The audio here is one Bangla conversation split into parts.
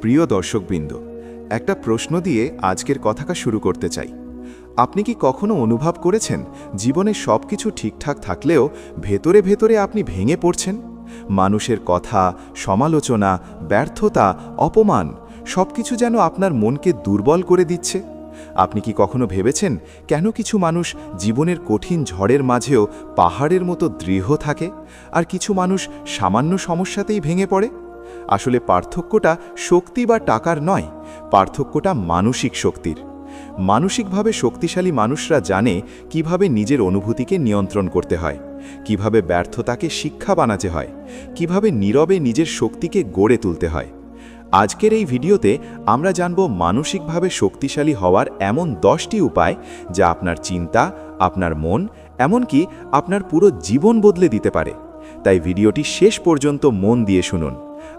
প্রিয় দর্শকবৃন্দ, একটা প্রশ্ন দিয়ে আজকের কথাটা শুরু করতে চাই। আপনি কি কখনো অনুভব করেছেন জীবনে সব কিছু ঠিকঠাক থাকলেও ভেতরে ভেতরে আপনি ভেঙে পড়ছেন? মানুষের কথা, সমালোচনা, ব্যর্থতা, অপমান সবকিছু যেন আপনার মনকে দুর্বল করে দিচ্ছে। আপনি কি কখনো ভেবেছেন কেন কিছু মানুষ জীবনের কঠিন ঝড়ের মাঝেও পাহাড়ের মতো দৃঢ় থাকে, আর কিছু মানুষ সামান্য সমস্যাতেই ভেঙে পড়ে? আসলে পার্থক্যটা শক্তি বা টাকার নয়, পার্থক্যটা মানসিক শক্তির। মানসিকভাবে শক্তিশালী মানুষরা জানে কিভাবে নিজের অনুভূতিকে নিয়ন্ত্রণ করতে হয়, কিভাবে ব্যর্থতাকে শিক্ষা বানাতে হয়, কিভাবে নীরবে নিজের শক্তিকে গড়ে তুলতে হয়। আজকের এই ভিডিওতে আমরা জানব মানসিকভাবে শক্তিশালী হওয়ার এমন 10টি উপায় যা আপনার চিন্তা, আপনার মন, এমনকি আপনার পুরো জীবন বদলে দিতে পারে। তাই ভিডিওটি শেষ পর্যন্ত মন দিয়ে শুনুন।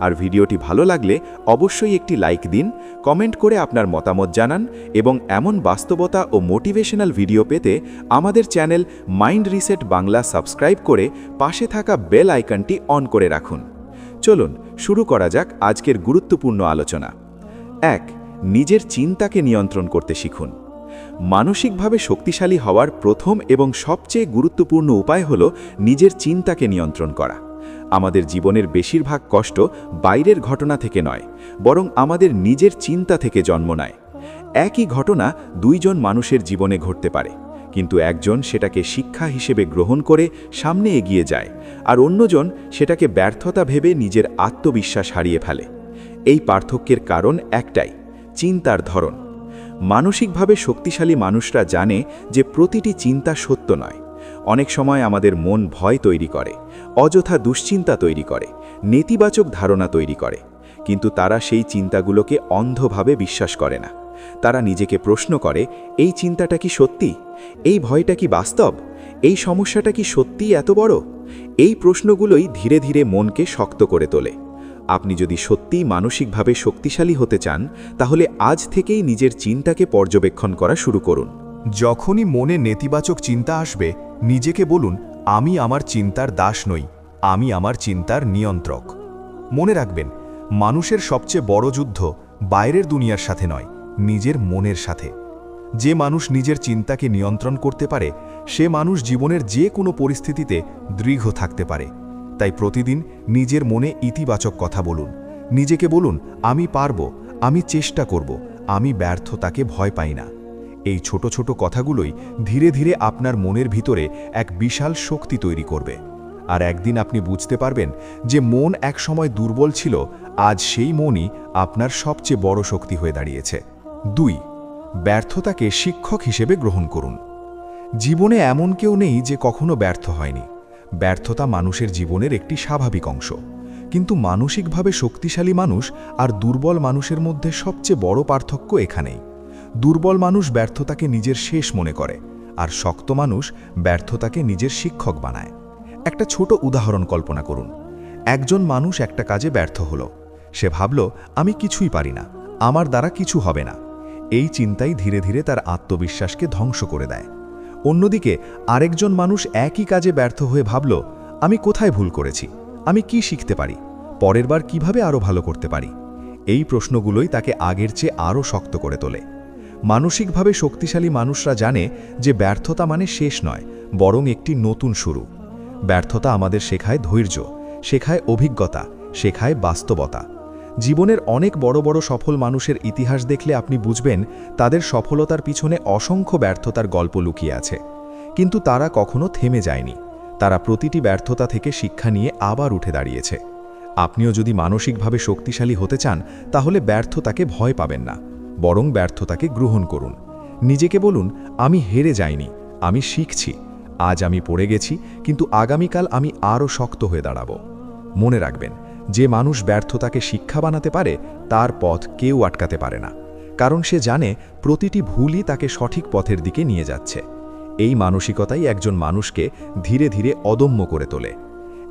আর ভিডিওটি ভালো লাগলে অবশ্যই একটি লাইক দিন, কমেন্ট করে আপনার মতামত জানান এবং এমন বাস্তবতা ও মোটিভেশনাল ভিডিও পেতে আমাদের channel mind reset Bangla subscribe করে পাশে থাকা বেল আইকনটি অন করে রাখুন। চলুন শুরু করা যাক আজকের গুরুত্বপূর্ণ আলোচনা। 1. নিজের চিন্তাকে নিয়ন্ত্রণ করতে শিখুন। মানসিকভাবে শক্তিশালী হওয়ার প্রথম এবং সবচেয়ে গুরুত্বপূর্ণ উপায় হল নিজের চিন্তাকে নিয়ন্ত্রণ করা। আমাদের জীবনের বেশিরভাগ কষ্ট বাইরের ঘটনা থেকে নয়, বরং আমাদের নিজের চিন্তা থেকে জন্ম নেয়। একই ঘটনা দুইজন মানুষের জীবনে ঘটতে পারে, কিন্তু একজন সেটাকে শিক্ষা হিসেবে গ্রহণ করে সামনে এগিয়ে যায়, আর অন্যজন সেটাকে ব্যর্থতা ভেবে নিজের আত্মবিশ্বাস হারিয়ে ফেলে। এই পার্থক্যের কারণ একটাই, চিন্তার ধরন। মানসিকভাবে শক্তিশালী মানুষরা জানে যে প্রতিটি চিন্তা সত্য নয়। অনেক সময় আমাদের মন ভয় তৈরি করে, অযথা দুশ্চিন্তা তৈরি করে, নেতিবাচক ধারণা তৈরি করে, কিন্তু তারা সেই চিন্তাগুলোকে অন্ধভাবে বিশ্বাস করে না। তারা নিজেকে প্রশ্ন করে, এই চিন্তাটা কি সত্যি? এই ভয়টা কি বাস্তব? এই সমস্যাটা কি সত্যিই এত বড়? এই প্রশ্নগুলোই ধীরে ধীরে মনকে শক্ত করে তোলে। আপনি যদি সত্যিই মানসিকভাবে শক্তিশালী হতে চান, তাহলে আজ থেকেই নিজের চিন্তাকে পর্যবেক্ষণ করা শুরু করুন। যখনই মনে নেতিবাচক চিন্তা আসবে, নিজেকে বলুন, আমি আমার চিন্তার দাস নই, আমি আমার চিন্তার নিয়ন্ত্রক। মনে রাখবেন, মানুষের সবচেয়ে বড় যুদ্ধ বাইরের দুনিয়ার সাথে নয়, নিজের মনের সাথে। যে মানুষ নিজের চিন্তাকে নিয়ন্ত্রণ করতে পারে, সে মানুষ জীবনের যে কোনো পরিস্থিতিতে দৃঢ় থাকতে পারে। তাই প্রতিদিন নিজের মনে ইতিবাচক কথা বলুন। নিজেকে বলুন, আমি পারব, আমি চেষ্টা করব, আমি ব্যর্থতাকে ভয় পাই না। এই ছোট ছোট কথাগুলোই ধীরে ধীরে আপনার মনের ভিতরে এক বিশাল শক্তি তৈরি করবে। আর একদিন আপনি বুঝতে পারবেন যে মন একসময় দুর্বল ছিল, আজ সেই মনই আপনার সবচেয়ে বড় শক্তি হয়ে দাঁড়িয়েছে। 2. ব্যর্থতাকে শিক্ষক হিসেবে গ্রহণ করুন। জীবনে এমন কেউ নেই যে কখনো ব্যর্থ হয়নি। ব্যর্থতা মানুষের জীবনের একটি স্বাভাবিক অংশ। কিন্তু মানসিকভাবে শক্তিশালী মানুষ আর দুর্বল মানুষের মধ্যে সবচেয়ে বড় পার্থক্য এখানেই। দুর্বল মানুষ ব্যর্থতাকে নিজের শেষ মনে করে, আর শক্ত মানুষ ব্যর্থতাকে নিজের শিক্ষক বানায়। একটা ছোট উদাহরণ কল্পনা করুন। একজন মানুষ একটা কাজে ব্যর্থ হলো। সে ভাবল, আমি কিছুই পারি না, আমার দ্বারা কিছু হবে না। এই চিন্তাই ধীরে ধীরে তার আত্মবিশ্বাসকে ধ্বংস করে দেয়। অন্যদিকে আরেকজন মানুষ একই কাজে ব্যর্থ হয়ে ভাবল, আমি কোথায় ভুল করেছি, আমি কি শিখতে পারি, পরের বার কিভাবে আরও ভালো করতে পারি। এই প্রশ্নগুলোই তাকে আগের চেয়ে আরও শক্ত করে তোলে। মানসিকভাবে শক্তিশালী মানুষরা জানে যে ব্যর্থতা মানে শেষ নয়, বরং একটি নতুন শুরু। ব্যর্থতা আমাদের শেখায় ধৈর্য, শেখায় অভিজ্ঞতা, শেখায় বাস্তবতা। জীবনের অনেক বড় বড় সফল মানুষের ইতিহাস দেখলে আপনি বুঝবেন তাদের সফলতার পিছনে অসংখ্য ব্যর্থতার গল্প লুকিয়ে আছে। কিন্তু তারা কখনো থেমে যায়নি। তারা প্রতিটি ব্যর্থতা থেকে শিক্ষা নিয়ে আবার উঠে দাঁড়িয়েছে। আপনিও যদি মানসিকভাবে শক্তিশালী হতে চান, তাহলে ব্যর্থতাকে ভয় পাবেন না, বরং ব্যর্থতাকে গ্রহণ করুন। নিজেকে বলুন, আমি হেরে যাইনি, আমি শিখছি। আজ আমি পড়ে গেছি, কিন্তু আগামীকাল আমি আরও শক্ত হয়ে দাঁড়াবো। মনে রাখবেন, যে মানুষ ব্যর্থতাকে শিক্ষা বানাতে পারে, তার পথ কেউ আটকাতে পারে না, কারণ সে জানে প্রতিটি ভুলই তাকে সঠিক পথের দিকে নিয়ে যাচ্ছে। এই মানসিকতাই একজন মানুষকে ধীরে ধীরে অদম্য করে তোলে।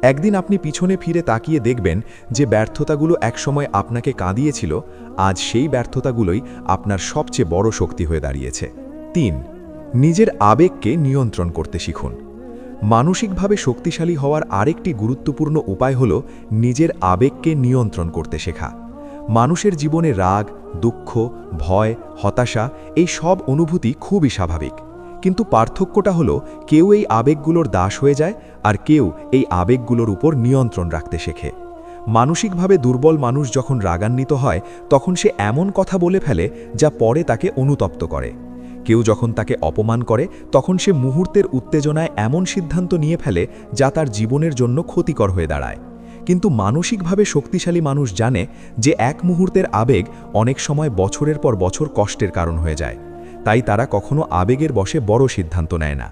একদিন আপনি পিছনে ফিরে তাকিয়ে দেখবেন যে ব্যর্থতাগুলো একসময় আপনাকে কাঁদিয়েছিল, আজ সেই ব্যর্থতাগুলোই আপনার সবচেয়ে বড় শক্তি হয়ে দাঁড়িয়েছে। 3. নিজের আবেগকে নিয়ন্ত্রণ করতে শিখুন। মানসিকভাবে শক্তিশালী হওয়ার আরেকটি গুরুত্বপূর্ণ উপায় হল নিজের আবেগকে নিয়ন্ত্রণ করতে শেখা। মানুষের জীবনে রাগ, দুঃখ, ভয়, হতাশা এই সব অনুভূতি খুবই স্বাভাবিক। কিন্তু পার্থক্যটা হলো কেউ এই আবেগগুলোর দাস হয়ে যায় আর কেউ এই আবেগগুলোর উপর নিয়ন্ত্রণ রাখতে শেখে। মানসিকভাবে দুর্বল মানুষ যখন রাগান্বিত হয় তখন সে এমন কথা বলে ফেলে যা পরে তাকে অনুতপ্ত করে। কেউ যখন তাকে অপমান করে তখন সে মুহূর্তের উত্তেজনায় এমন সিদ্ধান্ত নিয়ে ফেলে যা তার জীবনের জন্য ক্ষতিকর হয়ে দাঁড়ায়। কিন্তু মানসিকভাবে শক্তিশালী মানুষ জানে যে এক মুহূর্তের আবেগ অনেক সময় বছরের পর বছর কষ্টের কারণ হয়ে যায়। তাই তারা কখনো আবেগের বশে বড় সিদ্ধান্ত নেয় না।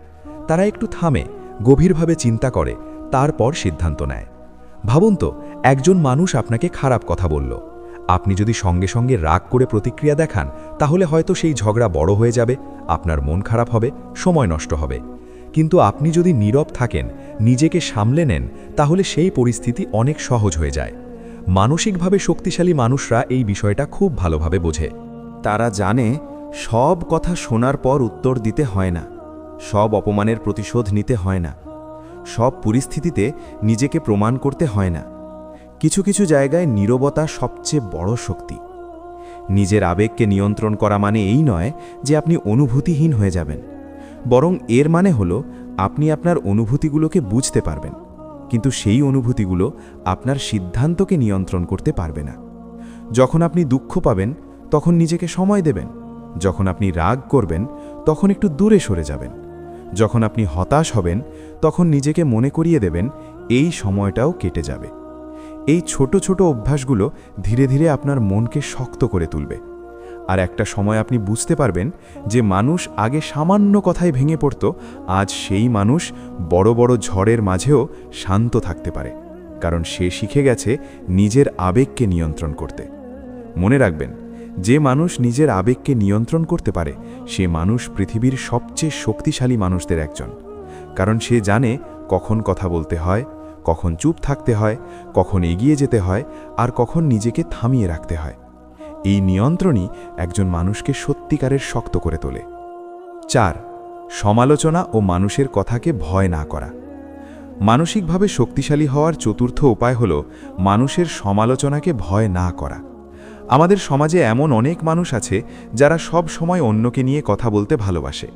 তারা একটু থামে, গভীরভাবে চিন্তা করে, তারপর সিদ্ধান্ত নেয়। ভাবুন তো, একজন মানুষ আপনাকে খারাপ কথা বলল। আপনি যদি সঙ্গে সঙ্গে রাগ করে প্রতিক্রিয়া দেখান তাহলে হয়তো সেই ঝগড়া বড় হয়ে যাবে, আপনার মন খারাপ হবে, সময় নষ্ট হবে। কিন্তু আপনি যদি নীরব থাকেন, নিজেকে সামলে নেন, তাহলে সেই পরিস্থিতি অনেক সহজ হয়ে যায়। মানসিকভাবে শক্তিশালী মানুষরা এই বিষয়টা খুব ভালোভাবে বোঝে। তারা জানে সব কথা শোনার পর উত্তর দিতে হয় না, সব অপমানের প্রতিশোধ নিতে হয় না, সব পরিস্থিতিতে নিজেকে প্রমাণ করতে হয় না। কিছু কিছু জায়গায় নীরবতা সবচেয়ে বড় শক্তি। নিজের আবেগকে নিয়ন্ত্রণ করা মানে এই নয় যে আপনি অনুভূতিহীন হয়ে যাবেন, বরং এর মানে হলো আপনি আপনার অনুভূতিগুলোকে বুঝতে পারবেন, কিন্তু সেই অনুভূতিগুলো আপনার সিদ্ধান্তকে নিয়ন্ত্রণ করতে পারবে না। যখন আপনি দুঃখ পাবেন তখন নিজেকে সময় দেবেন, যখন আপনি রাগ করবেন তখন একটু দূরে সরে যাবেন, যখন আপনি হতাশ হবেন তখন নিজেকে মনে করিয়ে দেবেন এই সময়টাও কেটে যাবে। এই ছোট ছোট অভ্যাসগুলো ধীরে ধীরে আপনার মনকে শক্ত করে তুলবে। আর একটা সময় আপনি বুঝতে পারবেন যে মানুষ আগে সামান্য কথায় ভেঙে পড়ত, আজ সেই মানুষ বড় বড় ঝড়ের মাঝেও শান্ত থাকতে পারে, কারণ সে শিখে গেছে নিজের আবেগকে নিয়ন্ত্রণ করতে। মনে রাখবেন, যে মানুষ নিজের আবেগকে নিয়ন্ত্রণ করতে পারে সে মানুষ পৃথিবীর সবচেয়ে শক্তিশালী মানুষদের একজন, কারণ সে জানে কখন কথা বলতে হয়, কখন চুপ থাকতে হয়, কখন এগিয়ে যেতে হয় আর কখন নিজেকে থামিয়ে রাখতে হয়। এই নিয়ন্ত্রণই একজন মানুষকে সত্যিকারের শক্ত করে তোলে। 4. সমালোচনা ও মানুষের কথাকে ভয় না করা। মানসিকভাবে শক্তিশালী হওয়ার চতুর্থ উপায় হল মানুষের সমালোচনাকে ভয় না করা। আমাদের সমাজে এমন অনেক মানুষ আছে যারা সব সময় অন্যকে নিয়ে কথা বলতে ভালোবাসে।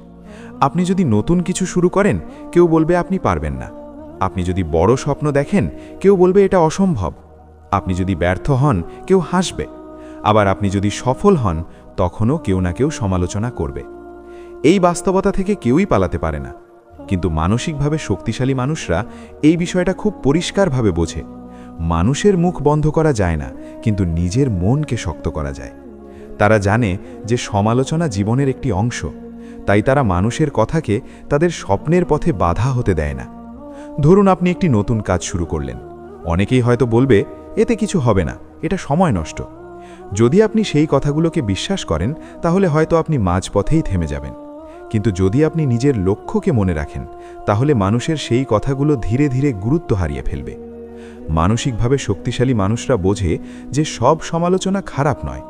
আপনি যদি নতুন কিছু শুরু করেন, কেউ বলবে আপনি পারবেন না। আপনি যদি বড় স্বপ্ন দেখেন, কেউ বলবে এটা অসম্ভব। আপনি যদি ব্যর্থ হন, কেউ হাসবে। আবার আপনি যদি সফল হন, তখনও কেউ না কেউ সমালোচনা করবে। এই বাস্তবতা থেকে কেউই পালাতে পারে না। কিন্তু মানসিকভাবে শক্তিশালী মানুষরা এই বিষয়টা খুব পরিষ্কারভাবে বোঝে। মানুষের মুখ বন্ধ করা যায় না, কিন্তু নিজের মনকে শক্ত করা যায়। তারা জানে যে সমালোচনা জীবনের একটি অংশ, তাই তারা মানুষের কথাকে তাদের স্বপ্নের পথে বাধা হতে দেয় না। ধরুন আপনি একটি নতুন কাজ শুরু করলেন। অনেকেই হয়তো বলবে এতে কিছু হবে না, এটা সময় নষ্ট। যদি আপনি সেই কথাগুলোকে বিশ্বাস করেন তাহলে হয়তো আপনি মাঝপথেই থেমে যাবেন। কিন্তু যদি আপনি নিজের লক্ষ্যকে মনে রাখেন, তাহলে মানুষের সেই কথাগুলো ধীরে ধীরে গুরুত্ব হারিয়ে ফেলবে। মানসিকভাবে শক্তিশালী মানুষরা বোঝে যে সব সমালোচনা খারাপ নয়।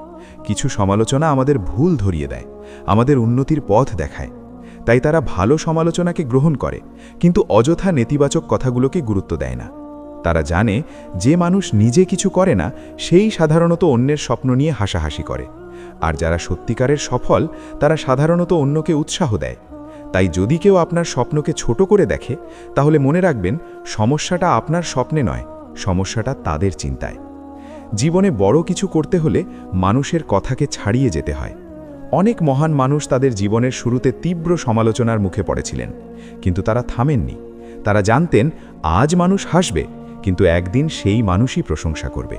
কিছু সমালোচনা আমাদের ভুল ধরিয়ে দেয়, আমাদের উন্নতির পথ দেখায়। তাই তারা ভালো সমালোচনাকে গ্রহণ করে, কিন্তু অযথা নেতিবাচক কথাগুলোকে গুরুত্ব দেয় না। তারা জানে যে মানুষ নিজে কিছু করে না সেই সাধারণত অন্যের স্বপ্ন নিয়ে হাসাহাসি করে, আর যারা সত্যিকারের সফল তারা সাধারণত অন্যকে উৎসাহ দেয়। তাই যদি কেউ আপনার স্বপ্নকে ছোট করে দেখে, তাহলে মনে রাখবেন সমস্যাটা আপনার স্বপ্নে নয়, সমস্যাটা তাদের চিন্তায়। জীবনে বড় কিছু করতে হলে মানুষের কথাকে ছাড়িয়ে যেতে হয়। অনেক মহান মানুষ তাদের জীবনের শুরুতে তীব্র সমালোচনার মুখে পড়েছিলেন, কিন্তু তারা থামেননি। তারা জানতেন আজ মানুষ হাসবে, কিন্তু একদিন সেই মানুষই প্রশংসা করবে।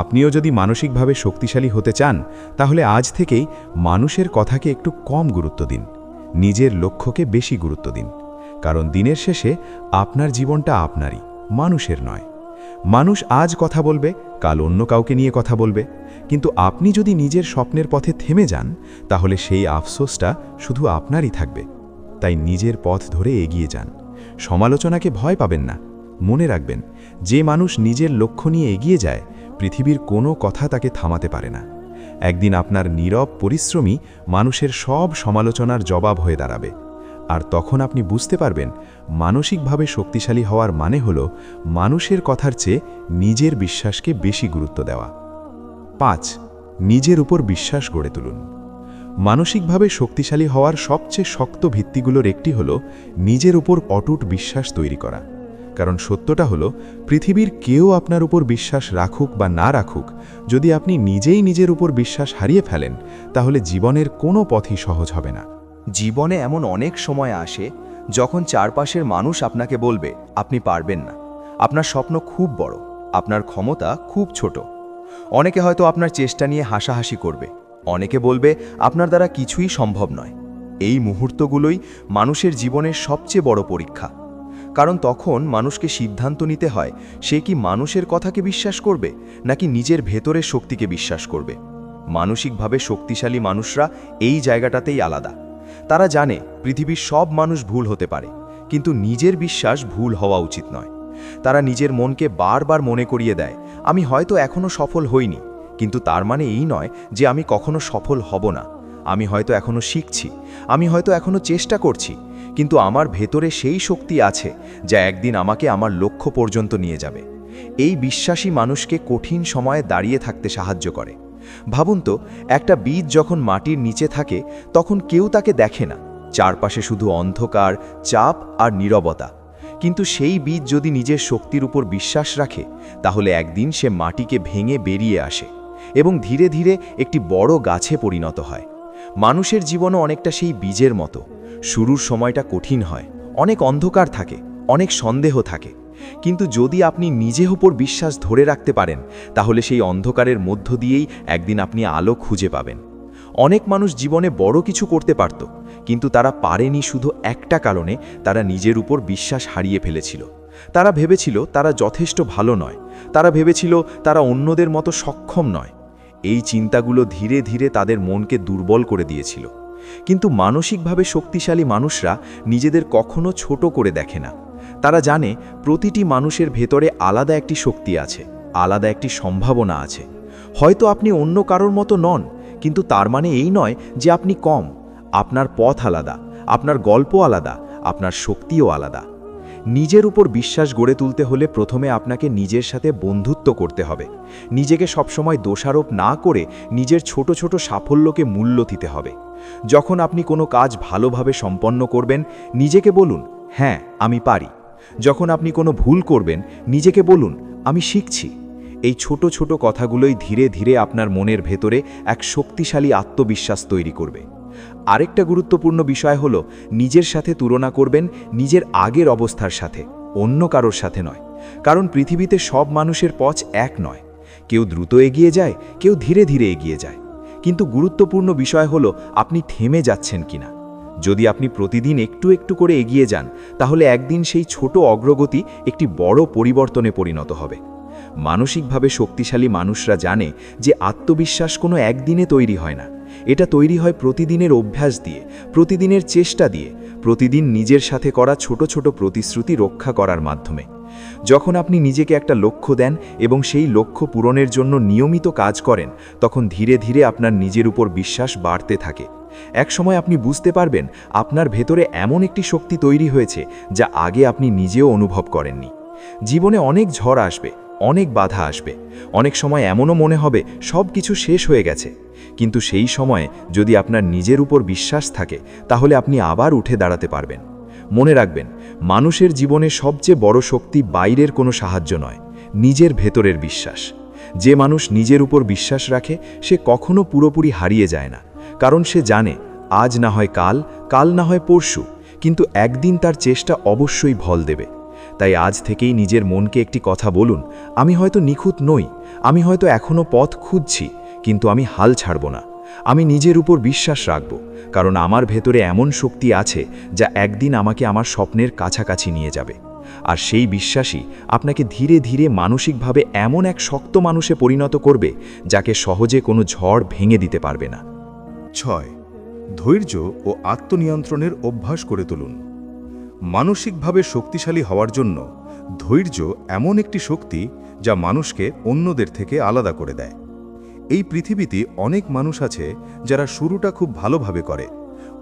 আপনিও যদি মানসিকভাবে শক্তিশালী হতে চান, তাহলে আজ থেকেই মানুষের কথাকে একটু কম গুরুত্ব দিন, নিজের লক্ষ্যকে বেশি গুরুত্ব দিন। কারণ দিনের শেষে আপনার জীবনটা আপনারই, মানুষের নয়। মানুষ আজ কথা বলবে, কাল অন্য কাউকে নিয়ে কথা বলবে, কিন্তু আপনি যদি নিজের স্বপ্নের পথে থেমে যান, তাহলে সেই আফসোসটা শুধু আপনারই থাকবে। তাই নিজের পথ ধরে এগিয়ে যান, সমালোচনাকে ভয় পাবেন না। মনে রাখবেন, যে মানুষ নিজের লক্ষ্য নিয়ে এগিয়ে যায়, পৃথিবীর কোনো কথা তাকে থামাতে পারে না। একদিন আপনার নীরব পরিশ্রমী মানুষের সব সমালোচনার জবাব হয়ে দাঁড়াবে। আর তখন আপনি বুঝতে পারবেন মানসিকভাবে শক্তিশালী হওয়ার মানে হলো মানুষের কথার চেয়ে নিজের বিশ্বাসকে বেশি গুরুত্ব দেওয়া। 5. নিজের উপর বিশ্বাস গড়ে তুলুন। মানসিকভাবে শক্তিশালী হওয়ার সবচেয়ে শক্ত ভিত্তিগুলোর একটি হল নিজের উপর অটুট বিশ্বাস তৈরি করা। কারণ সত্যটা হলো, পৃথিবীর কেউ আপনার উপর বিশ্বাস রাখুক বা না রাখুক, যদি আপনি নিজেই নিজের উপর বিশ্বাস হারিয়ে ফেলেন, তাহলে জীবনের কোনো পথই সহজ হবে না। জীবনে এমন অনেক সময় আসে যখন চারপাশের মানুষ আপনাকে বলবে আপনি পারবেন না, আপনার স্বপ্ন খুব বড়, আপনার ক্ষমতা খুব ছোট। অনেকে হয়তো আপনার চেষ্টা নিয়ে হাসাহাসি করবে, অনেকে বলবে আপনার দ্বারা কিছুই সম্ভব নয়। এই মুহূর্তগুলোই মানুষের জীবনের সবচেয়ে বড় পরীক্ষা। কারণ তখন মানুষকে সিদ্ধান্ত নিতে হয় সে কি মানুষের কথাকে বিশ্বাস করবে নাকি নিজের ভেতরের শক্তিকে বিশ্বাস করবে। মানসিকভাবে শক্তিশালী মানুষরা এই জায়গাটাতেই আলাদা। তারা জানে পৃথিবীর সব মানুষ ভুল হতে পারে, কিন্তু নিজের বিশ্বাস ভুল হওয়া উচিত নয়। তারা নিজের মনকে বারবার মনে করিয়ে দেয়, আমি হয়তো এখনো সফল হইনি, কিন্তু তার মানে এই নয় যে আমি কখনো সফল হব না। আমি হয়তো এখনো শিখছি, আমি হয়তো এখনো চেষ্টা করছি, কিন্তু আমার ভেতরে সেই শক্তি আছে যা একদিন আমাকে আমার লক্ষ্য পর্যন্ত নিয়ে যাবে। এই বিশ্বাসী মানুষকে কঠিন সময়ে দাঁড়িয়ে থাকতে সাহায্য করে। ভাবুন তো, একটা বীজ যখন মাটির নিচে থাকে তখন কেউ তাকে দেখে না, চারপাশে শুধু অন্ধকার, চাপ আর নীরবতা। কিন্তু সেই বীজ যদি নিজের শক্তির উপর বিশ্বাস রাখে, তাহলে একদিন সে মাটিকে ভেঙে বেরিয়ে আসে এবং ধীরে ধীরে একটি বড় গাছে পরিণত হয়। মানুষের জীবনও অনেকটা সেই বীজের মতো। শুরুর সময়টা কঠিন হয়, অনেক অন্ধকার থাকে, অনেক সন্দেহ থাকে, কিন্তু যদি আপনি নিজের উপর বিশ্বাস ধরে রাখতে পারেন, তাহলে সেই অন্ধকারের মধ্য দিয়েই একদিন আপনি আলো খুঁজে পাবেন। অনেক মানুষ জীবনে বড় কিছু করতে পারত, কিন্তু তারা পারেনি শুধু একটা কারণে, তারা নিজের উপর বিশ্বাস হারিয়ে ফেলেছিল। তারা ভেবেছিল তারা যথেষ্ট ভালো নয়, তারা ভেবেছিল তারা অন্যদের মতো সক্ষম নয়। এই চিন্তাগুলো ধীরে ধীরে তাদের মনকে দুর্বল করে দিয়েছিল। কিন্তু মানসিকভাবে শক্তিশালী মানুষরা নিজেদের কখনো ছোট করে দেখে না। তারা জানে প্রতিটি মানুষের ভেতরে আলাদা একটি শক্তি আছে, আলাদা একটি সম্ভাবনা আছে। হয়তো আপনি অন্য কারোর মতো নন, কিন্তু তার মানে এই নয় যে আপনি কম। আপনার পথ আলাদা, আপনার গল্প আলাদা, আপনার শক্তিও আলাদা। নিজের উপর বিশ্বাস গড়ে তুলতে হলে প্রথমে আপনাকে নিজের সাথে বন্ধুত্ব করতে হবে। নিজেকে সবসময় দোষারোপ না করে নিজের ছোট ছোট সাফল্যকে মূল্য দিতে হবে। যখন আপনি কোনো কাজ ভালোভাবে সম্পন্ন করবেন, নিজেকে বলুন, হ্যাঁ আমি পারি। যখন আপনি কোনো ভুল করবেন, নিজেকে বলুন, আমি শিখছি। এই ছোট ছোট কথাগুলোই ধীরে ধীরে আপনার মনের ভেতরে এক শক্তিশালী আত্মবিশ্বাস তৈরি করবে। আরেকটা গুরুত্বপূর্ণ বিষয় হলো, নিজের সাথে তুলনা করবেন নিজের আগের অবস্থার সাথে, অন্য কারোর সাথে নয়। কারণ পৃথিবীতে সব মানুষের পথ এক নয়। কেউ দ্রুত এগিয়ে যায়, কেউ ধীরে ধীরে এগিয়ে যায়। কিন্তু গুরুত্বপূর্ণ বিষয় হলো আপনি থেমে যাচ্ছেন কিনা। যদি আপনি প্রতিদিন একটু একটু করে এগিয়ে যান, তাহলে একদিন সেই ছোট অগ্রগতি একটি বড় পরিবর্তনে পরিণত হবে। মানসিকভাবে শক্তিশালী মানুষরা জানে যে আত্মবিশ্বাস কোনো একদিনে তৈরি হয় না। এটা তৈরি হয় প্রতিদিনের অভ্যাস দিয়ে, প্রতিদিনের চেষ্টা দিয়ে, প্রতিদিন নিজের সাথে করা ছোট ছোট প্রতিশ্রুতি রক্ষা করার মাধ্যমে। যখন আপনি নিজেকে একটা লক্ষ্য দেন এবং সেই লক্ষ্য পূরণের জন্য নিয়মিত কাজ করেন, তখন ধীরে ধীরে আপনার নিজের উপর বিশ্বাস বাড়তে থাকে। একসময় আপনি বুঝতে পারবেন আপনার ভেতরে এমন একটি শক্তি তৈরি হয়েছে যা আগে আপনি নিজেও অনুভব করেননি। জীবনে অনেক ঝড় আসবে, অনেক বাধা আসবে, অনেক সময় এমনও মনে হবে সব কিছু শেষ হয়ে গেছে। কিন্তু সেই সময়ে যদি আপনার নিজের উপর বিশ্বাস থাকে, তাহলে আপনি আবার উঠে দাঁড়াতে পারবেন। মনে রাখবেন, মানুষের জীবনে সবচেয়ে বড় শক্তি বাইরের কোনো সাহায্য নয়, নিজের ভেতরের বিশ্বাস। যে মানুষ নিজের উপর বিশ্বাস রাখে, সে কখনো পুরোপুরি হারিয়ে যায় না। কারণ সে জানে আজ না হয় কাল, কাল না হয় পরশু, কিন্তু একদিন তার চেষ্টা অবশ্যই ফল দেবে। তাই আজ থেকেই নিজের মনকে একটি কথা বলুন, আমি হয়তো নিখুঁত নই, আমি হয়তো এখনও পথ খুঁজছি, কিন্তু আমি হাল ছাড়ব না। আমি নিজের উপর বিশ্বাস রাখব, কারণ আমার ভেতরে এমন শক্তি আছে যা একদিন আমাকে আমার স্বপ্নের কাছাকাছি নিয়ে যাবে। আর সেই বিশ্বাসই আপনাকে ধীরে ধীরে মানসিকভাবে এমন এক শক্ত মানুষে পরিণত করবে যাকে সহজে কোনো ঝড় ভেঙে দিতে পারবে না। 6. ধৈর্য ও আত্মনিয়ন্ত্রণের অভ্যাস করে তুলুন। মানসিকভাবে শক্তিশালী হওয়ার জন্য ধৈর্য এমন একটি শক্তি যা মানুষকে অন্যদের থেকে আলাদা করে দেয়। এই পৃথিবীতে অনেক মানুষ আছে যারা শুরুটা খুব ভালোভাবে করে,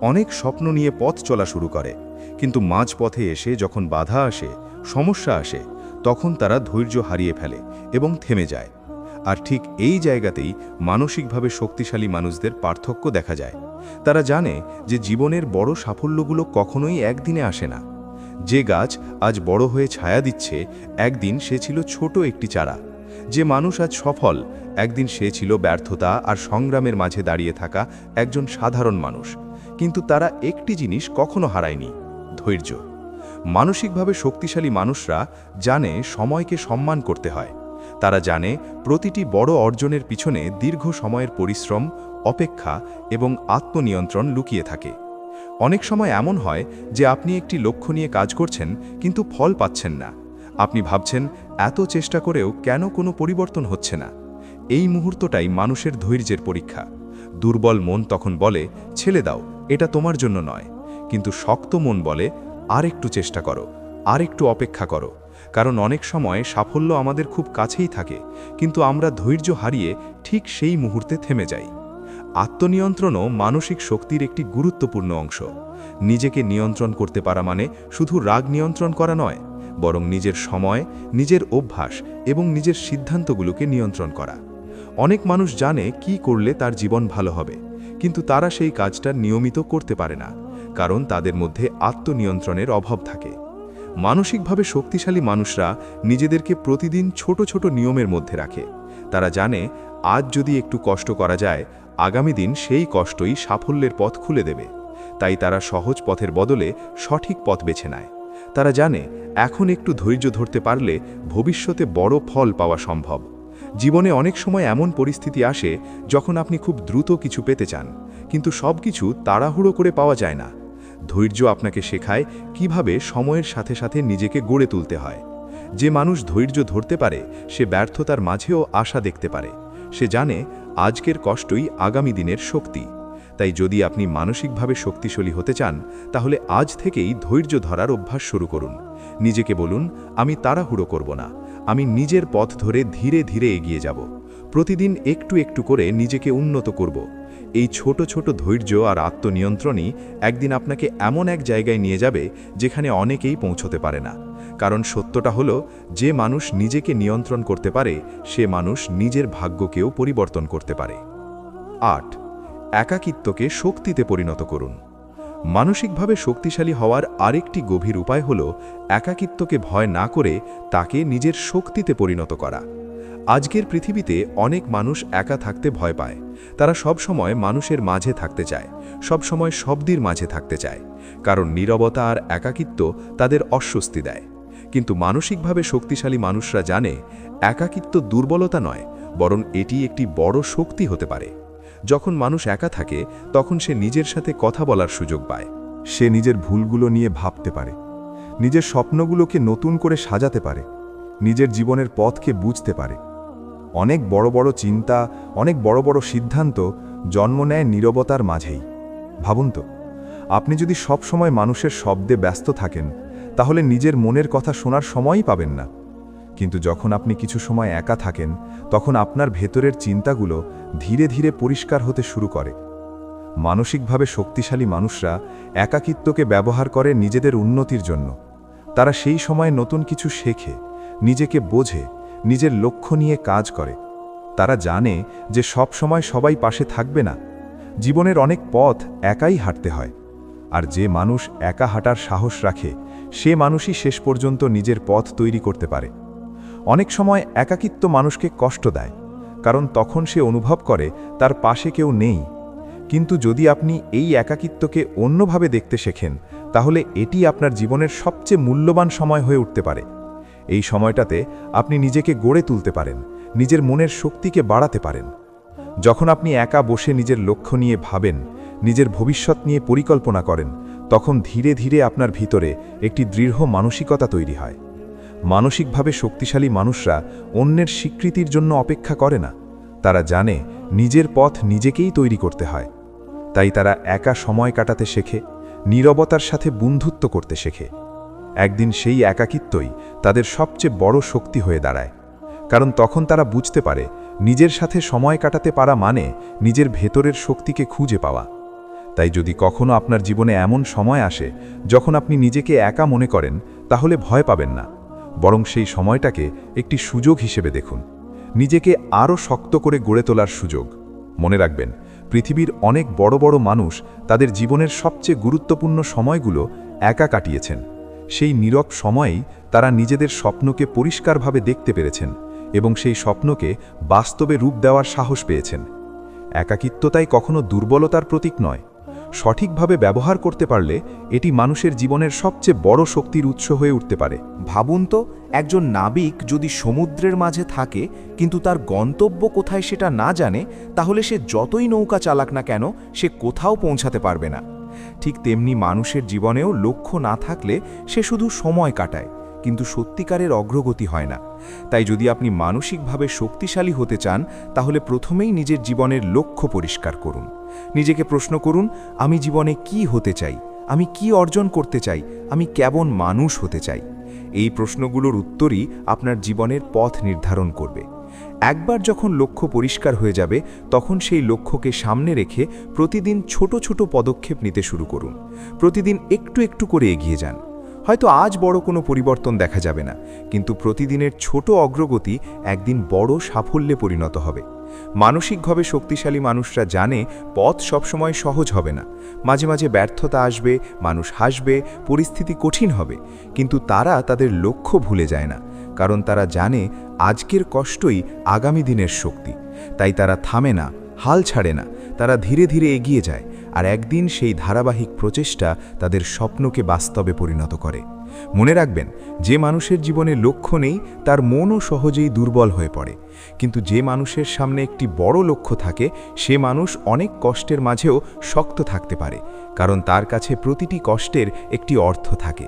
অনেক স্বপ্ন নিয়ে পথ চলা শুরু করে, কিন্তু মাঝপথে এসে যখন বাধা আসে, সমস্যা আসে, তখন তারা ধৈর্য হারিয়ে ফেলে এবং থেমে যায়। আর ঠিক এই জায়গাতেই মানসিকভাবে শক্তিশালী মানুষদের পার্থক্য দেখা যায়। তারা জানে যে জীবনের বড় সাফল্যগুলো কখনোই একদিনে আসে না। যে গাছ আজ বড় হয়ে ছায়া দিচ্ছে, একদিন সে ছিল ছোট একটি চারা। যে মানুষ আজ সফল, একদিন সে ছিল ব্যর্থতা আর সংগ্রামের মাঝে দাঁড়িয়ে থাকা একজন সাধারণ মানুষ। কিন্তু তারা একটি জিনিস কখনো হারায়নি: ধৈর্য। মানসিকভাবে শক্তিশালী মানুষরা জানে সময়কে সম্মান করতে হয়। তারা জানে প্রতিটি বড় অর্জনের পিছনে দীর্ঘ সময়ের পরিশ্রম, অপেক্ষা এবং আত্মনিয়ন্ত্রণ লুকিয়ে থাকে। অনেক সময় এমন হয় যে আপনি একটি লক্ষ্য নিয়ে কাজ করছেন কিন্তু ফল পাচ্ছেন না। আপনি ভাবছেন, এত চেষ্টা করেও কেন কোনো পরিবর্তন হচ্ছে না? এই মুহূর্তটাই মানুষের ধৈর্যের পরীক্ষা। দুর্বল মন তখন বলে, ছেড়ে দাও, এটা তোমার জন্য নয়। কিন্তু শক্ত মন বলে, আর একটু চেষ্টা করো, আর একটু অপেক্ষা করো। কারণ অনেক সময় সাফল্য আমাদের খুব কাছেই থাকে, কিন্তু আমরা ধৈর্য হারিয়ে ঠিক সেই মুহূর্তে থেমে যাই। আত্মনিয়ন্ত্রণও মানসিক শক্তির একটি গুরুত্বপূর্ণ অংশ। নিজেকে নিয়ন্ত্রণ করতে পারা মানে শুধু রাগ নিয়ন্ত্রণ করা নয়, বরং নিজের সময়, নিজের অভ্যাস এবং নিজের সিদ্ধান্তগুলোকে নিয়ন্ত্রণ করা। অনেক মানুষ জানে কি করলে তার জীবন ভালো হবে, কিন্তু তারা সেই কাজটা নিয়মিত করতে পারে না, কারণ তাদের মধ্যে আত্মনিয়ন্ত্রণের অভাব থাকে। মানসিকভাবে শক্তিশালী মানুষরা নিজেদেরকে প্রতিদিন ছোট ছোট নিয়মের মধ্যে রাখে। তারা জানে আজ যদি একটু কষ্ট করা যায়, আগামী দিন সেই কষ্টই সাফল্যের পথ খুলে দেবে। তাই তারা সহজ পথের বদলে সঠিক পথ বেছে নেয়। তারা জানে এখন একটু ধৈর্য ধরতে পারলে ভবিষ্যতে বড় ফল পাওয়া সম্ভব। জীবনে অনেক সময় এমন পরিস্থিতি আসে যখন আপনি খুব দ্রুত কিছু পেতে চান, কিন্তু সব কিছু তাড়াহুড়ো করে পাওয়া যায় না। ধৈর্য আপনাকে শেখায় কিভাবে সময়ের সাথে সাথে নিজেকে গড়ে তুলতে হয়। যে মানুষ ধৈর্য ধরতে পারে সে ব্যর্থতার মাঝেও আশা দেখতে পারে। সে জানে আজকের কষ্টই আগামী দিনের শক্তি। তাই যদি আপনি মানসিকভাবে শক্তিশালী হতে চান, তাহলে আজ থেকেই ধৈর্য ধরার অভ্যাস শুরু করুন। নিজেকে বলুন, আমি তাড়াহুড়ো করব না, আমি নিজের পথ ধরে ধীরে ধীরে এগিয়ে যাব। প্রতিদিন একটু একটু করে নিজেকে উন্নত করব। এই ছোট ছোট ধৈর্য আর আত্মনিয়ন্ত্রণই একদিন আপনাকে এমন এক জায়গায় নিয়ে যাবে যেখানে অনেকেই পৌঁছতে পারে না। কারণ সত্যটা হলো, যে মানুষ নিজেকে নিয়ন্ত্রণ করতে পারে সে মানুষ নিজের ভাগ্যকেও পরিবর্তন করতে পারে। ৮. একাকিত্বকে শক্তিতে পরিণত করুন। মানসিকভাবে শক্তিশালী হওয়ার আরেকটি গভীর উপায় হল একাকিত্বকে ভয় না করে তাকে নিজের শক্তিতে পরিণত করা। আজকের পৃথিবীতে অনেক মানুষ একা থাকতে ভয় পায়। তারা সব সময় মানুষের মাঝে থাকতে চায়, সব সময় শব্দের মাঝে থাকতে চায়, কারণ নীরবতা আর একাকিত্ব তাদের অস্বস্তি দেয়। কিন্তু মানসিকভাবে শক্তিশালী মানুষরা জানে একাকিত্ব দুর্বলতা নয়, বরং এটি একটি বড় শক্তি হতে পারে। যখন মানুষ একা থাকে তখন সে নিজের সাথে কথা বলার সুযোগ পায়। সে নিজের ভুলগুলো নিয়ে ভাবতে পারে, নিজের স্বপ্নগুলোকে নতুন করে সাজাতে পারে, নিজের জীবনের পথকে বুঝতে পারে। অনেক বড় বড় চিন্তা, অনেক বড় বড় সিদ্ধান্ত জন্ম নেয় নীরবতার মাঝেই। ভাবুন তো, আপনি যদি সব সময় মানুষের শব্দে ব্যস্ত থাকেন, তাহলে নিজের মনের কথা শোনার সময়ই পাবেন না। কিন্তু যখন আপনি কিছু সময় একা থাকেন, তখন আপনার ভেতরের চিন্তাগুলো ধীরে ধীরে পরিষ্কার হতে শুরু করে। মানসিকভাবে শক্তিশালী মানুষরা একাকিত্বকে ব্যবহার করে নিজেদের উন্নতির জন্য। তারা সেই সময় নতুন কিছু শেখে, নিজেকে বোঝে, নিজের লক্ষ্য নিয়ে কাজ করে। তারা জানে যে সব সময় সবাই পাশে থাকবে না। জীবনের অনেক পথ একাই হাঁটতে হয়। আর যে মানুষ একা হাঁটার সাহস রাখে, সে মানুষই শেষ পর্যন্ত নিজের পথ তৈরি করতে পারে। অনেক সময় একাকিত্ব মানুষকে কষ্ট দেয়, কারণ তখন সে অনুভব করে তার পাশে কেউ নেই। কিন্তু যদি আপনি এই একাকিত্বকে অন্যভাবে দেখতে শেখেন, তাহলে এটি আপনার জীবনের সবচেয়ে মূল্যবান সময় হয়ে উঠতে পারে। এই সময়টাতে আপনি নিজেকে গড়ে তুলতে পারেন, নিজের মনের শক্তিকে বাড়াতে পারেন। যখন আপনি একা বসে নিজের লক্ষ্য নিয়ে ভাবেন, নিজের ভবিষ্যৎ নিয়ে পরিকল্পনা করেন, তখন ধীরে ধীরে আপনার ভিতরে একটি দৃঢ় মানসিকতা তৈরি হয়। মানসিকভাবে শক্তিশালী মানুষরা অন্যের স্বীকৃতির জন্য অপেক্ষা করে না। তারা জানে নিজের পথ নিজেকেই তৈরি করতে হয়। তাই তারা একা সময় কাটাতে শেখে, নীরবতার সাথে বন্ধুত্ব করতে শেখে। একদিন সেই একাকিত্বই তাদের সবচেয়ে বড় শক্তি হয়ে দাঁড়ায়, কারণ তখন তারা বুঝতে পারে নিজের সাথে সময় কাটাতে পারা মানে নিজের ভেতরের শক্তিকে খুঁজে পাওয়া। তাই যদি কখনো আপনার জীবনে এমন সময় আসে যখন আপনি নিজেকে একা মনে করেন, তাহলে ভয় পাবেন না, বরং সেই সময়টাকে একটি সুযোগ হিসেবে দেখুন। নিজেকে আরও শক্ত করে গড়ে তোলার সুযোগ। মনে রাখবেন, পৃথিবীর অনেক বড় বড় মানুষ তাদের জীবনের সবচেয়ে গুরুত্বপূর্ণ সময়গুলো একা কাটিয়েছেন। সেই নীরব সময়েই তারা নিজেদের স্বপ্নকে পরিষ্কারভাবে দেখতে পেরেছেন এবং সেই স্বপ্নকে বাস্তবে রূপ দেওয়ার সাহস পেয়েছেন। একাকিত্বতাই কখনো দুর্বলতার প্রতীক নয়। সঠিকভাবে ব্যবহার করতে পারলে এটি মানুষের জীবনের সবচেয়ে বড় শক্তির উৎস হয়ে উঠতে পারে। ভাবুন তো, একজন নাবিক যদি সমুদ্রের মাঝে থাকে কিন্তু তার গন্তব্য কোথায় সেটা না জানে, তাহলে সে যতই নৌকা চালাক না কেন সে কোথাও পৌঁছাতে পারবে না। ঠিক তেমনি মানুষের জীবনেও লক্ষ্য না থাকলে সে শুধু সময় কাটায়, কিন্তু সত্যিকারের অগ্রগতি হয় না। তাই যদি আপনি মানসিকভাবে শক্তিশালী হতে চান, তাহলে প্রথমেই নিজের জীবনের লক্ষ্য পরিষ্কার করুন। নিজেকে প্রশ্ন করুন, আমি জীবনে কি হতে চাই, আমি কি অর্জন করতে চাই, আমি কেমন মানুষ হতে চাই। এই প্রশ্নগুলোর উত্তরই আপনার জীবনের পথ নির্ধারণ করবে। একবার যখন লক্ষ্য পরিষ্কার হয়ে যাবে, তখন সেই লক্ষ্যকে সামনে রেখে প্রতিদিন ছোট ছোট পদক্ষেপ নিতে শুরু করুন। প্রতিদিন একটু একটু করে এগিয়ে যান। হয়তো আজ বড় কোনো পরিবর্তন দেখা যাবে না, কিন্তু প্রতিদিনের ছোট অগ্রগতি একদিন বড় সাফল্যে পরিণত হবে। মানসিকভাবে শক্তিশালী মানুষরা জানে পথ সবসময় সহজ হবে না। মাঝে মাঝে ব্যর্থতা আসবে, মানুষ হাসবে, পরিস্থিতি কঠিন হবে, কিন্তু তারা তাদের লক্ষ্য ভুলে যায় না, কারণ তারা জানে আজকের কষ্টই আগামী দিনের শক্তি। তাই তারা থামে না, হাল ছাড়ে না, তারা ধীরে ধীরে এগিয়ে যায়, আর একদিন সেই ধারাবাহিক প্রচেষ্টা তাদের স্বপ্নকে বাস্তবে পরিণত করে। মনে রাখবেন, যে মানুষের জীবনে লক্ষ্য নেই তার মনও সহজেই দুর্বল হয়ে পড়ে, কিন্তু যে মানুষের সামনে একটি বড় লক্ষ্য থাকে সে মানুষ অনেক কষ্টের মাঝেও শক্ত থাকতে পারে, কারণ তার কাছে প্রতিটি কষ্টের একটি অর্থ থাকে।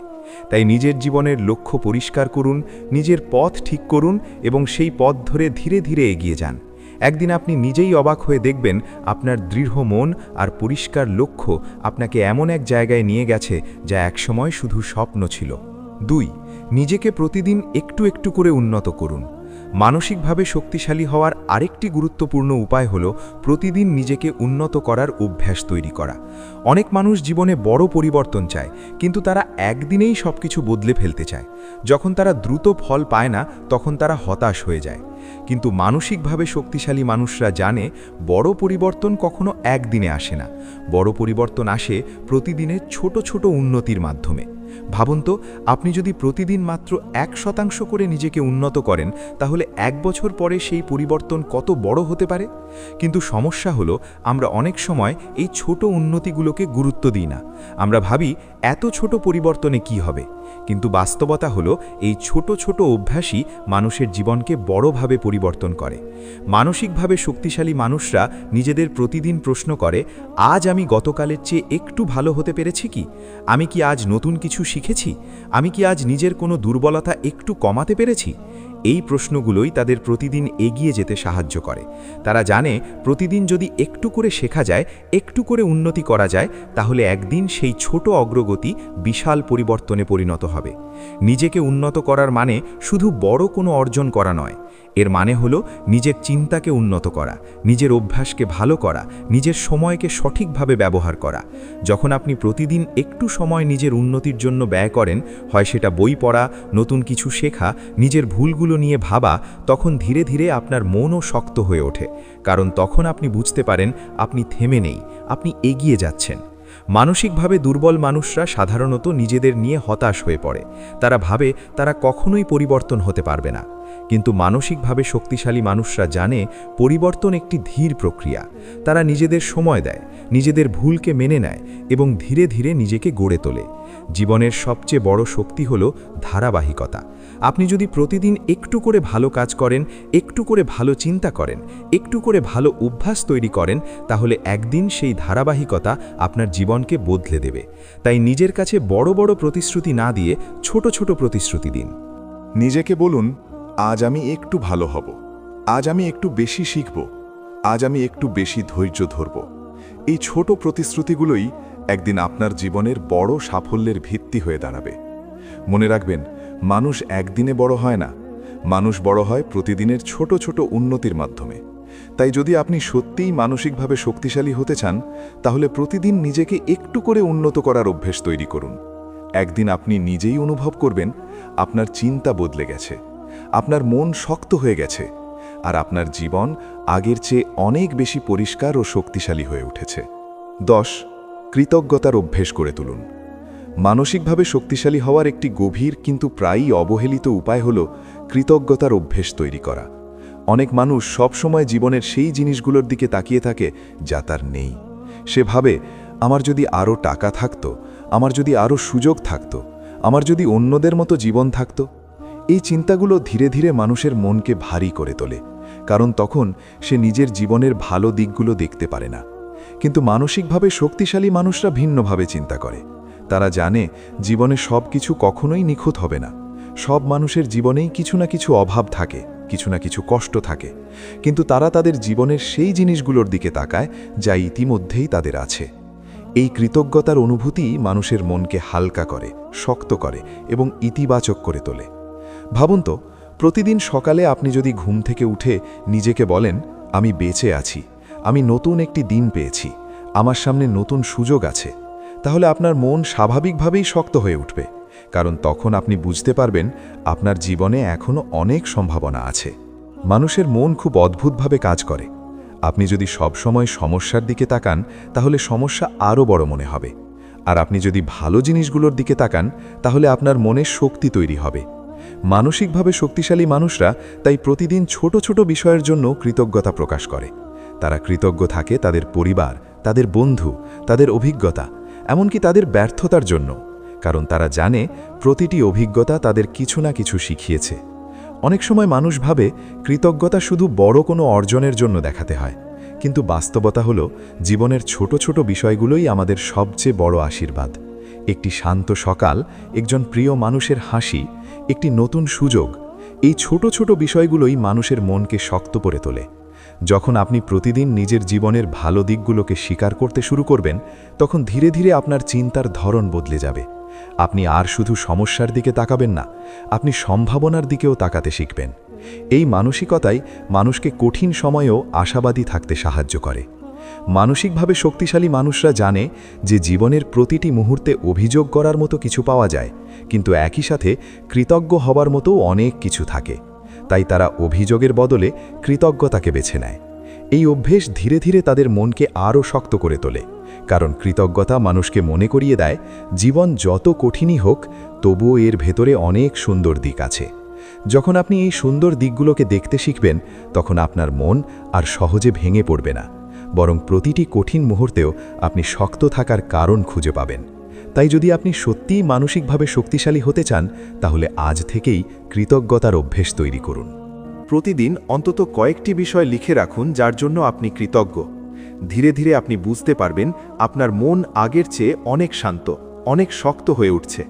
তাই নিজের জীবনের লক্ষ্য পরিষ্কার করুন, নিজের পথ ঠিক করুন এবং সেই পথ ধরে ধীরে ধীরে এগিয়ে যান। একদিন আপনি নিজেই অবাক হয়ে দেখবেন আপনার দৃঢ় মন আর পরিষ্কার লক্ষ্য আপনাকে এমন এক জায়গায় নিয়ে গেছে যা একসময় শুধু স্বপ্ন ছিল। 2. নিজেকে প্রতিদিন একটু একটু করে উন্নত করুন। মানসিকভাবে শক্তিশালী হওয়ার আরেকটি গুরুত্বপূর্ণ উপায় হল প্রতিদিন নিজেকে উন্নত করার অভ্যাস তৈরি করা। অনেক মানুষ জীবনে বড় পরিবর্তন চায়, কিন্তু তারা একদিনেই সবকিছু বদলে ফেলতে চায়। যখন তারা দ্রুত ফল পায় না, তখন তারা হতাশ হয়ে যায়। কিন্তু মানসিকভাবে শক্তিশালী মানুষরা জানে বড় পরিবর্তন কখনো একদিনে আসে না। বড় পরিবর্তন আসে প্রতিদিনের ছোট ছোট উন্নতির মাধ্যমে। ভাবুন তো, আপনি যদি প্রতিদিন মাত্র 1% করে নিজেকে উন্নত করেন, তাহলে 1 বছর পরে সেই পরিবর্তন কত বড় হতে পারে। কিন্তু সমস্যা হলো, আমরা অনেক সময় এই ছোট উন্নতিগুলোকে গুরুত্ব দিই না। আমরা ভাবি এত ছোট পরিবর্তনে কি হবে, কিন্তু বাস্তবতা হলো এই ছোট ছোট অভ্যাসই মানুষের জীবনকে বড়ভাবে পরিবর্তন করে। মানসিকভাবে শক্তিশালী মানুষরা নিজেদের প্রতিদিন প্রশ্ন করে, আজ আমি গতকালের চেয়ে একটু ভালো হতে পেরেছি কি? আমি কি আজ নতুন কিছু শিখেছি? আমি কি আজ নিজের কোনো দুর্বলতা একটু কমাতে পেরেছি? এই প্রশ্নগুলোই তাদের প্রতিদিন এগিয়ে যেতে সাহায্য করে। তারা জানে প্রতিদিন যদি একটু করে শেখা যায়, একটু করে উন্নতি করা যায়, তাহলে একদিন সেই ছোট অগ্রগতি বিশাল পরিবর্তনে পরিণত হবে। নিজেকে উন্নত করার মানে শুধু বড় কোনো অর্জন করা নয়। এর মানে হলো নিজের চিন্তাকে উন্নত করা, নিজের অভ্যাসকে ভালো করা, নিজের সময়কে সঠিকভাবে ব্যবহার করা। যখন আপনি প্রতিদিন একটু সময় নিজের উন্নতির জন্য ব্যয় করেন, হয় সেটা বই পড়া, নতুন কিছু শেখা, নিজের ভুলগুলো নিয়ে ভাবা, তখন ধীরে ধীরে আপনার মনও শক্ত হয়ে ওঠে। কারণ তখন আপনি বুঝতে পারেন আপনি থেমে নেই, আপনি এগিয়ে যাচ্ছেন। মানসিকভাবে দুর্বল মানুষরা সাধারণত নিজেদের নিয়ে হতাশ হয়ে পড়ে। তারা ভাবে তারা কখনোই পরিবর্তন হতে পারবে না। কিন্তু মানসিকভাবে শক্তিশালী মানুষরা জানে পরিবর্তন একটি ধীর প্রক্রিয়া। তারা নিজেদের সময় দেয়, নিজেদের ভুলকে মেনে নেয় এবং ধীরে ধীরে নিজেকে গড়ে তোলে। জীবনের সবচেয়ে বড় শক্তি হল ধারাবাহিকতা। আপনি যদি প্রতিদিন একটু করে ভালো কাজ করেন, একটু করে ভালো চিন্তা করেন, একটু করে ভালো অভ্যাস তৈরি করেন, তাহলে একদিন সেই ধারাবাহিকতা আপনার জীবনকে বদলে দেবে। তাই নিজের কাছে বড় বড় প্রতিশ্রুতি না দিয়ে ছোট ছোট প্রতিশ্রুতি দিন। নিজেকে বলুন, আজ আমি একটু ভালো হব, আজ আমি একটু বেশি শিখব, আজ আমি একটু বেশি ধৈর্য ধরব। এই ছোট প্রতিশ্রুতিগুলোই একদিন আপনার জীবনের বড় সাফল্যের ভিত্তি হয়ে দাঁড়াবে। মনে রাখবেন, মানুষ একদিনে বড় হয় না, মানুষ বড় হয় প্রতিদিনের ছোট ছোট উন্নতির মাধ্যমে। তাই যদি আপনি সত্যিই মানসিকভাবে শক্তিশালী হতে চান, তাহলে প্রতিদিন নিজেকে একটু করে উন্নত করার অভ্যেস তৈরি করুন। একদিন আপনি নিজেই অনুভব করবেন আপনার চিন্তা বদলে গেছে, আপনার মন শক্ত হয়ে গেছে, আর আপনার জীবন আগের চেয়ে অনেক বেশি পরিষ্কার ও শক্তিশালী হয়ে উঠেছে। 10. কৃতজ্ঞতার অভ্যেস করে তুলুন। মানসিকভাবে শক্তিশালী হওয়ার একটি গভীর কিন্তু প্রায়ই অবহেলিত উপায় হল কৃতজ্ঞতার অভ্যেস তৈরি করা। অনেক মানুষ সবসময় জীবনের সেই জিনিসগুলোর দিকে তাকিয়ে থাকে যা তার নেই। সে ভাবে, আমার যদি আরও টাকা থাকতো, আমার যদি আরও সুযোগ থাকতো, আমার যদি অন্যদের মতো জীবন থাকতো। এই চিন্তাগুলো ধীরে ধীরে মানুষের মনকে ভারী করে তোলে, কারণ তখন সে নিজের জীবনের ভালো দিকগুলো দেখতে পারে না। কিন্তু মানসিকভাবে শক্তিশালী মানুষরা ভিন্নভাবে চিন্তা করে। তারা জানে জীবনে সব কিছু কখনোই নিখুঁত হবে না। সব মানুষের জীবনেই কিছু না কিছু অভাব থাকে, কিছু না কিছু কষ্ট থাকে, কিন্তু তারা তাদের জীবনের সেই জিনিসগুলোর দিকে তাকায় যা ইতিমধ্যেই তাদের আছে। এই কৃতজ্ঞতার অনুভূতি মানুষের মনকে হালকা করে, শক্ত করে এবং ইতিবাচক করে তোলে। ভাবুন তো, প্রতিদিন সকালে আপনি যদি ঘুম থেকে উঠে নিজেকে বলেন, আমি বেঁচে আছি, আমি নতুন একটি দিন পেয়েছি, আমার সামনে নতুন সুযোগ আছে, তাহলে আপনার মন স্বাভাবিকভাবেই শক্ত হয়ে উঠবে। কারণ তখন আপনি বুঝতে পারবেন আপনার জীবনে এখনও অনেক সম্ভাবনা আছে। মানুষের মন খুব অদ্ভুতভাবে কাজ করে। আপনি যদি সবসময় সমস্যার দিকে তাকান, তাহলে সমস্যা আরও বড় মনে হবে। আর আপনি যদি ভালো জিনিসগুলোর দিকে তাকান, তাহলে আপনার মনে শক্তি তৈরি হবে। মানসিকভাবে শক্তিশালী মানুষরা তাই প্রতিদিন ছোট ছোট বিষয়ের জন্য কৃতজ্ঞতা প্রকাশ করে। তারা কৃতজ্ঞ থাকে তাদের পরিবার, তাদের বন্ধু, তাদের অভিজ্ঞতা, এমনকি তাদের ব্যর্থতার জন্য, কারণ তারা জানে প্রতিটি অভিজ্ঞতা তাদের কিছু না কিছু শিখিয়েছে। অনেক সময় মানুষ ভাবে কৃতজ্ঞতা শুধু বড় কোনো অর্জনের জন্য দেখাতে হয়, কিন্তু বাস্তবতা হলো জীবনের ছোট ছোট বিষয়গুলোই আমাদের সবচেয়ে বড় আশীর্বাদ। একটি শান্ত সকাল, একজন প্রিয় মানুষের হাসি, একটি নতুন সুযোগ, এই ছোট ছোট বিষয়গুলোই মানুষের মনকে শক্ত করে তোলে। যখন আপনি প্রতিদিন নিজের জীবনের ভালো দিকগুলোকে স্বীকার করতে শুরু করবেন, তখন ধীরে ধীরে আপনার চিন্তার ধরন বদলে যাবে। আপনি আর শুধু সমস্যার দিকে তাকাবেন না, আপনি সম্ভাবনার দিকেও তাকাতে শিখবেন। এই মানসিকতাই মানুষকে কঠিন সময়েও আশাবাদী থাকতে সাহায্য করে। মানসিকভাবে শক্তিশালী মানুষরা জানে যে জীবনের প্রতিটি মুহূর্তে অভিযোগ করার মতো কিছু পাওয়া যায়, কিন্তু একই সাথে কৃতজ্ঞ হবার মতো অনেক কিছু থাকে। তাই তারা অভিযোগের বদলে কৃতজ্ঞতাকে বেছে নেয়। এই অভ্যেস ধীরে ধীরে তাদের মনকে আরও শক্ত করে তোলে, কারণ কৃতজ্ঞতা মানুষকে মনে করিয়ে দেয় জীবন যত কঠিনই হোক, তবুও এর ভেতরে অনেক সুন্দর দিক আছে। যখন আপনি এই সুন্দর দিকগুলোকে দেখতে শিখবেন, তখন আপনার মন আর সহজে ভেঙে পড়বে না, বরং প্রতিটি কঠিন মুহূর্তেও আপনি শক্ত থাকার কারণ খুঁজে পাবেন। তাই যদি আপনি সত্যিই মানসিকভাবে শক্তিশালী হতে চান, তাহলে আজ থেকেই কৃতজ্ঞতার অভ্যেস তৈরি করুন। প্রতিদিন অন্তত কয়েকটি বিষয় লিখে রাখুন যার জন্য আপনি কৃতজ্ঞ। ধীরে ধীরে আপনি বুঝতে পারবেন আপনার মন আগের চেয়ে অনেক শান্ত, অনেক শক্ত হয়ে উঠছে।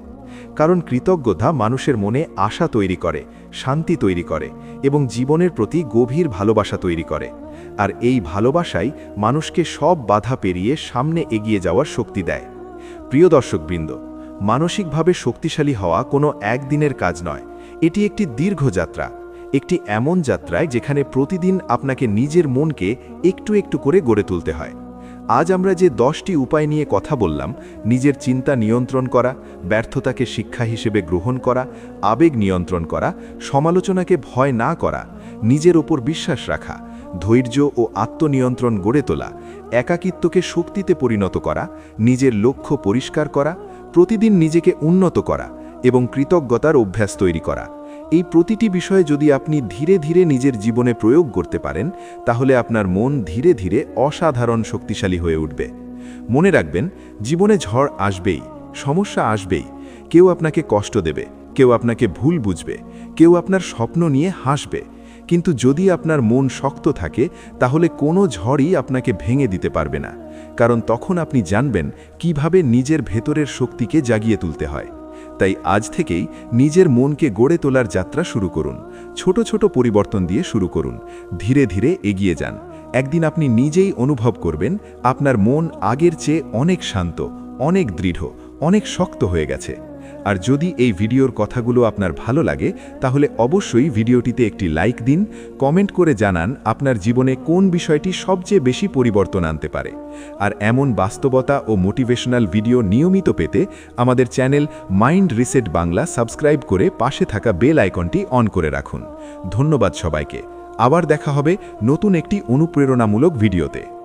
কারণ কৃতজ্ঞতা মানুষের মনে আশা তৈরি করে, শান্তি তৈরি করে এবং জীবনের প্রতি গভীর ভালোবাসা তৈরি করে। আর এই ভালোবাসাই মানুষকে সব বাধা পেরিয়ে সামনে এগিয়ে যাওয়ার শক্তি দেয়। প্রিয় দর্শকবৃন্দ, মানসিকভাবে শক্তিশালী হওয়া কোনো একদিনের কাজ নয়। এটি একটি দীর্ঘ যাত্রা, একটি এমন যাত্রায় যেখানে প্রতিদিন আপনাকে নিজের মনকে একটু একটু করে গড়ে তুলতে হয়। আজ আমরা যে 10টি উপায় নিয়ে কথা বললাম, নিজের চিন্তা নিয়ন্ত্রণ করা, ব্যর্থতাকে শিক্ষা হিসেবে গ্রহণ করা, আবেগ নিয়ন্ত্রণ করা, সমালোচনাকে ভয় না করা, নিজের ওপর বিশ্বাস রাখা, ধৈর্য ও আত্মনিয়ন্ত্রণ গড়ে তোলা, একাকিত্বকে শক্তিতে পরিণত করা, নিজের লক্ষ্য পরিষ্কার করা, প্রতিদিন নিজেকে উন্নত করা এবং কৃতজ্ঞতার অভ্যাস তৈরি করা, এই প্রতিটি বিষয়ে যদি আপনি ধীরে ধীরে নিজের জীবনে প্রয়োগ করতে পারেন, তাহলে আপনার মন ধীরে ধীরে অসাধারণ শক্তিশালী হয়ে উঠবে। মনে রাখবেন, জীবনে ঝড় আসবেই, সমস্যা আসবেই। কেউ আপনাকে কষ্ট দেবে, কেউ আপনাকে ভুল বুঝবে, কেউ আপনার স্বপ্ন নিয়ে হাসবে। কিন্তু যদি আপনার মন শক্ত থাকে, তাহলে কোনো ঝড়ই আপনাকে ভেঙে দিতে পারবে না, কারণ তখন আপনি জানবেন কিভাবে নিজের ভেতরের শক্তিকে জাগিয়ে তুলতে হয়। তাই আজ থেকেই নিজের মনকে গড়ে তোলার যাত্রা শুরু করুন। ছোট ছোট পরিবর্তন দিয়ে শুরু করুন, ধীরে ধীরে এগিয়ে যান। একদিন আপনি নিজেই অনুভব করবেন আপনার মন আগের চেয়ে অনেক শান্ত, অনেক দৃঢ়, অনেক শক্ত হয়ে গেছে। আর যদি এই ভিডিওর কথাগুলো আপনার ভালো লাগে, তাহলে অবশ্যই ভিডিওটিতে একটি লাইক দিন, কমেন্ট করে জানান আপনার জীবনে কোন বিষয়টি সবচেয়ে বেশি পরিবর্তন আনতে পারে। আর এমন বাস্তবতা ও মোটিভেশনাল ভিডিও নিয়মিত পেতে আমাদের channel mind reset Bangla subscribe করে পাশে থাকা বেল আইকনটি অন করে রাখুন। ধন্যবাদ সবাইকে। আবার দেখা হবে নতুন একটি অনুপ্রেরণামূলক ভিডিওতে।